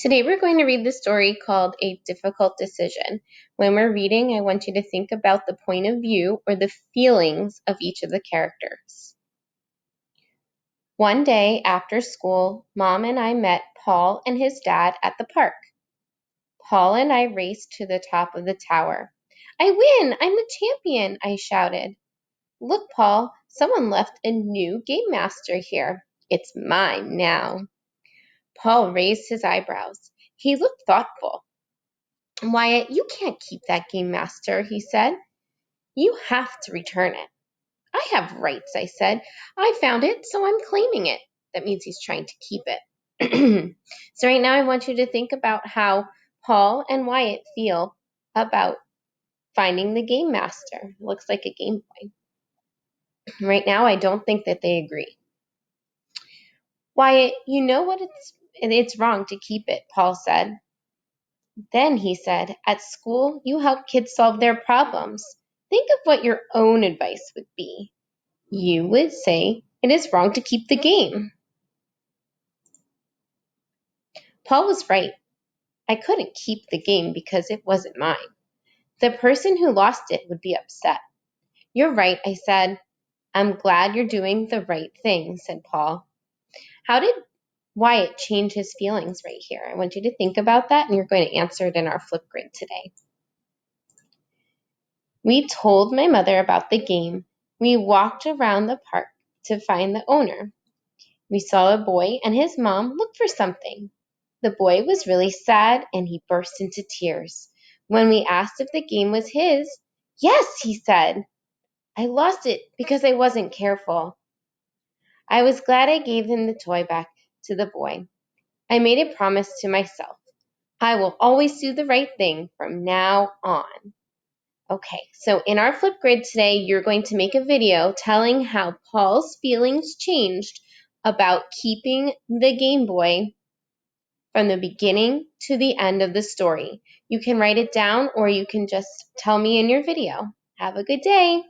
Today we're going to read the story called A Difficult Decision. When we're reading, I want you to think about the point of view or the feelings of each of the characters. One day after school, Mom and I met Paul and his dad at the park. Paul and I raced to the top of the tower. "I win! I'm the champion!" I shouted. "Look, Paul, someone left a new game master here. It's mine now." Paul raised his eyebrows. He looked thoughtful. "Wyatt, you can't keep that game master," he said. "You have to return it." "I have rights," I said. "I found it, so I'm claiming it." That means he's trying to keep it. So right now I want you to think about how Paul and Wyatt feel about finding the game master. Looks like a Game Boy. Right now I don't think that they agree. "Wyatt, you know what it's wrong to keep it," Paul said. Then he said, "At school, you help kids solve their problems. Think of what your own advice would be. You would say it is wrong to keep the game." Paul was right. I couldn't keep the game because it wasn't mine. The person who lost it would be upset. "You're right," I said. "I'm glad you're doing the right thing," said Paul. How did Wyatt change his feelings right here? I want you to think about that, and you're going to answer it in our flip grid today. We told my mother about the game. We walked around the park to find the owner. We saw a boy and his mom look for something. The boy was really sad and he burst into tears. When we asked if the game was his, "Yes," he said. "I lost it because I wasn't careful." I was glad I gave him the toy back to the boy. I made a promise to myself. I will always do the right thing from now on. Okay, so in our flip grid today, you're going to make a video telling how Paul's feelings changed about keeping the Game Boy from the beginning to the end of the story. You can write it down or you can just tell me in your video. Have a good day.